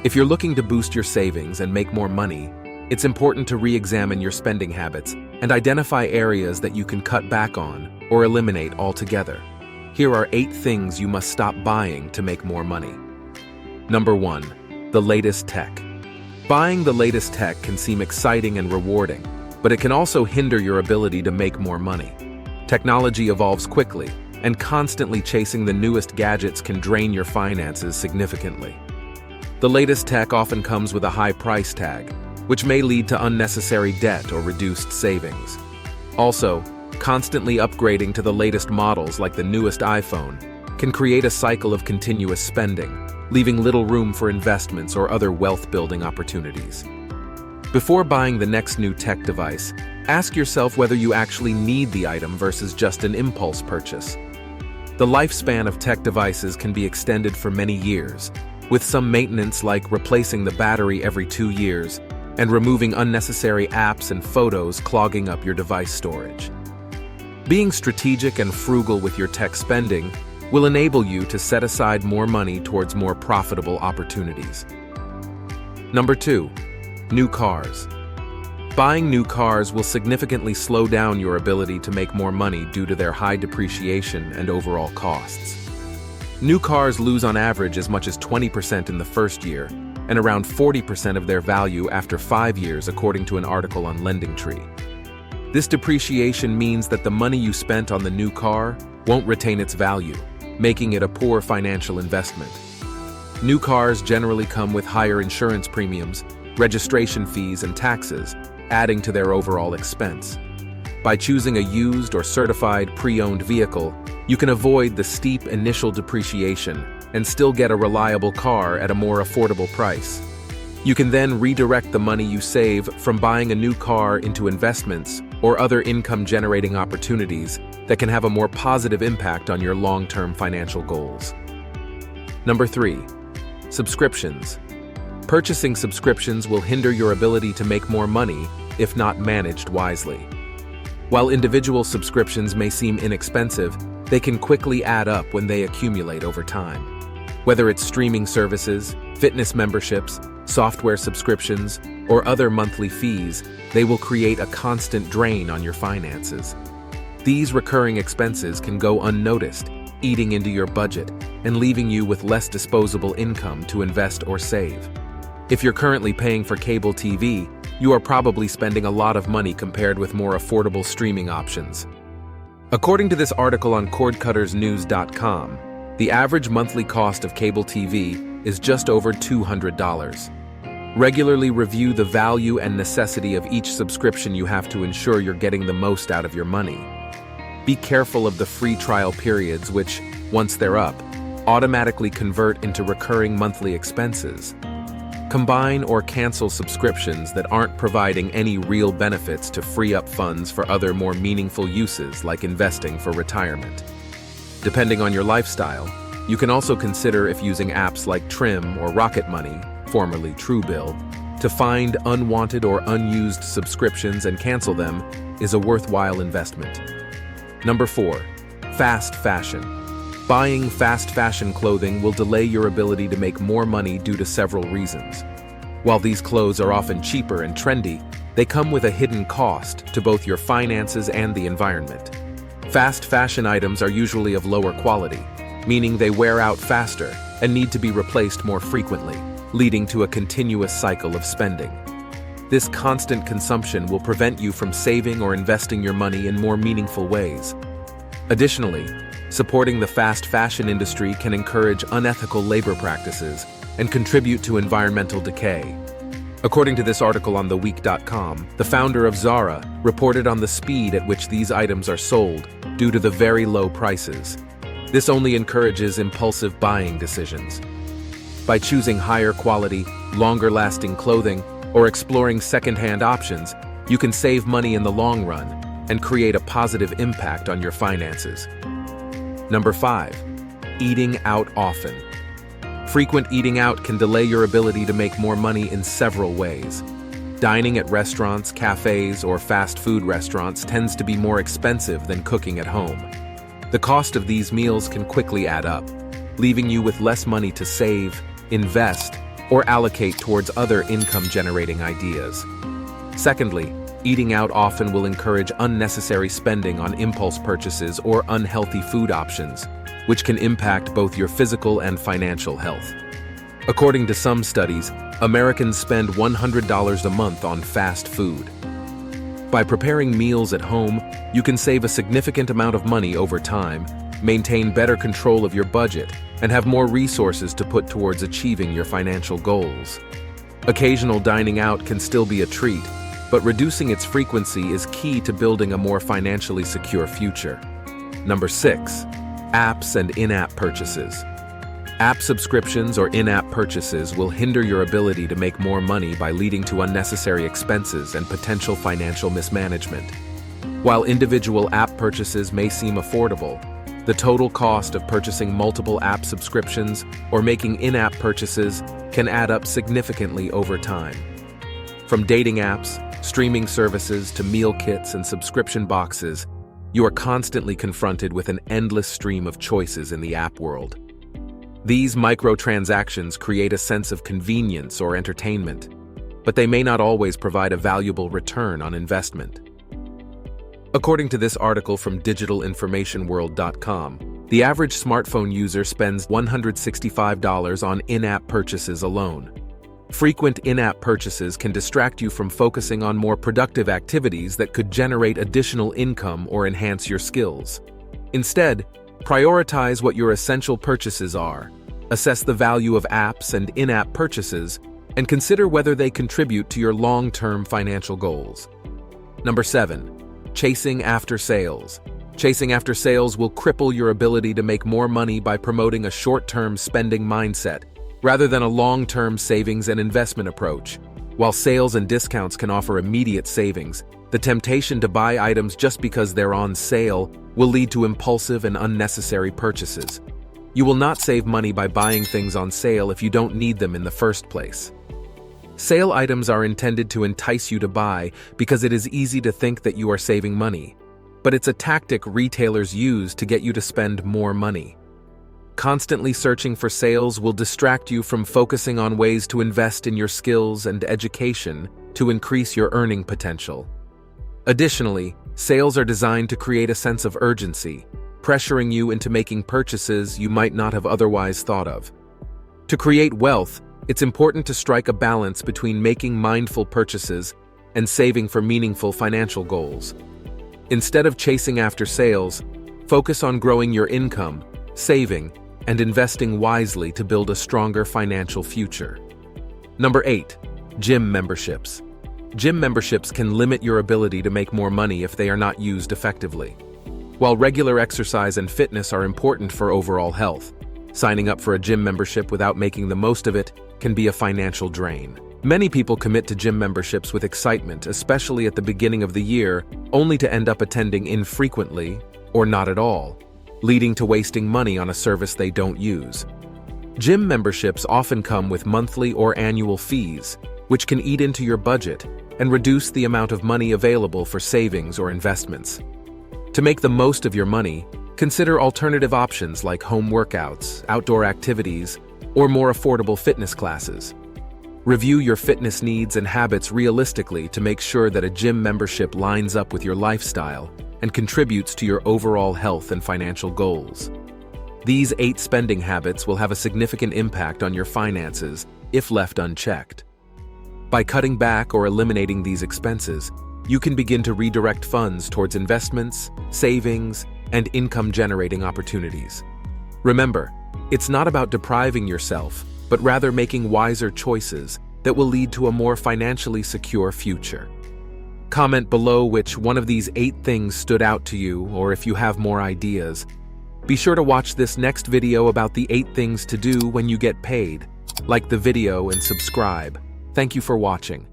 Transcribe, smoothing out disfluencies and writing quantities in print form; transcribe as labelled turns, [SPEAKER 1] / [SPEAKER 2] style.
[SPEAKER 1] If you're looking to boost your savings and make more money, it's important to re-examine your spending habits and identify areas that you can cut back on or eliminate altogether. Here are 8 things you must stop buying to make more money. Number 1. The latest tech. Buying the latest tech can seem exciting and rewarding, but it can also hinder your ability to make more money. Technology evolves quickly, and constantly chasing the newest gadgets can drain your finances significantly. The latest tech often comes with a high price tag, which may lead to unnecessary debt or reduced savings. Also, constantly upgrading to the latest models like the newest iPhone can create a cycle of continuous spending, leaving little room for investments or other wealth-building opportunities. Before buying the next new tech device, ask yourself whether you actually need the item versus just an impulse purchase. The lifespan of tech devices can be extended for many years, with some maintenance like replacing the battery every 2 years and removing unnecessary apps and photos clogging up your device storage. Being strategic and frugal with your tech spending will enable you to set aside more money towards more profitable opportunities. Number 2. New cars. Buying new cars will significantly slow down your ability to make more money due to their high depreciation and overall costs. New cars lose on average as much as 20% in the first year and around 40% of their value after 5 years, according to an article on LendingTree. This depreciation means that the money you spent on the new car won't retain its value, making it a poor financial investment. New cars generally come with higher insurance premiums, registration fees, and taxes, adding to their overall expense. By choosing a used or certified pre-owned vehicle, you can avoid the steep initial depreciation and still get a reliable car at a more affordable price. You can then redirect the money you save from buying a new car into investments or other income-generating opportunities that can have a more positive impact on your long-term financial goals. Number 3. Subscriptions. Purchasing subscriptions will hinder your ability to make more money if not managed wisely. While individual subscriptions may seem inexpensive, they can quickly add up when they accumulate over time. Whether it's streaming services, fitness memberships, software subscriptions, or other monthly fees, they will create a constant drain on your finances. These recurring expenses can go unnoticed, eating into your budget and leaving you with less disposable income to invest or save. If you're currently paying for cable TV, you are probably spending a lot of money compared with more affordable streaming options. According to this article on cordcuttersnews.com, the average monthly cost of cable TV is just over $200. Regularly review the value and necessity of each subscription you have to ensure you're getting the most out of your money. Be careful of the free trial periods which, once they're up, automatically convert into recurring monthly expenses. Combine or cancel subscriptions that aren't providing any real benefits to free up funds for other more meaningful uses like investing for retirement. Depending on your lifestyle, you can also consider if using apps like Trim or Rocket Money, formerly Truebill, to find unwanted or unused subscriptions and cancel them is a worthwhile investment. Number 4. Fast fashion. Buying fast fashion clothing will delay your ability to make more money due to several reasons. While these clothes are often cheaper and trendy, they come with a hidden cost to both your finances and the environment. Fast fashion items are usually of lower quality, meaning they wear out faster and need to be replaced more frequently, leading to a continuous cycle of spending. This constant consumption will prevent you from saving or investing your money in more meaningful ways. Additionally, supporting the fast fashion industry can encourage unethical labor practices and contribute to environmental decay. According to this article on TheWeek.com, the founder of Zara reported on the speed at which these items are sold due to the very low prices. This only encourages impulsive buying decisions. By choosing higher quality, longer-lasting clothing or exploring second-hand options, you can save money in the long run and create a positive impact on your finances. Number 5. Eating out often. Frequent eating out can delay your ability to make more money in several ways. Dining at restaurants, cafes, or fast food restaurants tends to be more expensive than cooking at home. The cost of these meals can quickly add up, leaving you with less money to save, invest, or allocate towards other income-generating ideas. Secondly, eating out often will encourage unnecessary spending on impulse purchases or unhealthy food options, which can impact both your physical and financial health. According to some studies, Americans spend $100 a month on fast food. By preparing meals at home, you can save a significant amount of money over time, maintain better control of your budget, and have more resources to put towards achieving your financial goals. Occasional dining out can still be a treat, but reducing its frequency is key to building a more financially secure future. Number 6. Apps and in-app purchases. App subscriptions or in-app purchases will hinder your ability to make more money by leading to unnecessary expenses and potential financial mismanagement. While individual app purchases may seem affordable, the total cost of purchasing multiple app subscriptions or making in-app purchases can add up significantly over time. From dating apps, streaming services to meal kits and subscription boxes, you are constantly confronted with an endless stream of choices in the app world. These microtransactions create a sense of convenience or entertainment, but they may not always provide a valuable return on investment. According to this article from digitalinformationworld.com, the average smartphone user spends $165 on in-app purchases alone. Frequent in-app purchases can distract you from focusing on more productive activities that could generate additional income or enhance your skills. Instead, prioritize what your essential purchases are, assess the value of apps and in-app purchases, and consider whether they contribute to your long-term financial goals. Number 7. Chasing after sales. Chasing after sales will cripple your ability to make more money by promoting a short-term spending mindset, rather than a long-term savings and investment approach. While sales and discounts can offer immediate savings, the temptation to buy items just because they're on sale will lead to impulsive and unnecessary purchases. You will not save money by buying things on sale if you don't need them in the first place. Sale items are intended to entice you to buy because it is easy to think that you are saving money, but it's a tactic retailers use to get you to spend more money. Constantly searching for sales will distract you from focusing on ways to invest in your skills and education to increase your earning potential. Additionally, sales are designed to create a sense of urgency, pressuring you into making purchases you might not have otherwise thought of. To create wealth, it's important to strike a balance between making mindful purchases and saving for meaningful financial goals. Instead of chasing after sales, focus on growing your income, saving, and investing wisely to build a stronger financial future. Number 8. Gym memberships. Gym memberships can limit your ability to make more money if they are not used effectively. While regular exercise and fitness are important for overall health, signing up for a gym membership without making the most of it can be a financial drain. Many people commit to gym memberships with excitement, especially at the beginning of the year, only to end up attending infrequently or not at all, leading to wasting money on a service they don't use. Gym memberships often come with monthly or annual fees, which can eat into your budget and reduce the amount of money available for savings or investments. To make the most of your money, consider alternative options like home workouts, outdoor activities, or more affordable fitness classes. Review your fitness needs and habits realistically to make sure that a gym membership lines up with your lifestyle and contributes to your overall health and financial goals. These 8 spending habits will have a significant impact on your finances if left unchecked. By cutting back or eliminating these expenses, you can begin to redirect funds towards investments, savings, and income-generating opportunities. Remember, it's not about depriving yourself, but rather making wiser choices that will lead to a more financially secure future. Comment below which one of these 8 things stood out to you, or if you have more ideas. Be sure to watch this next video about the 8 things to do when you get paid. Like the video and subscribe. Thank you for watching.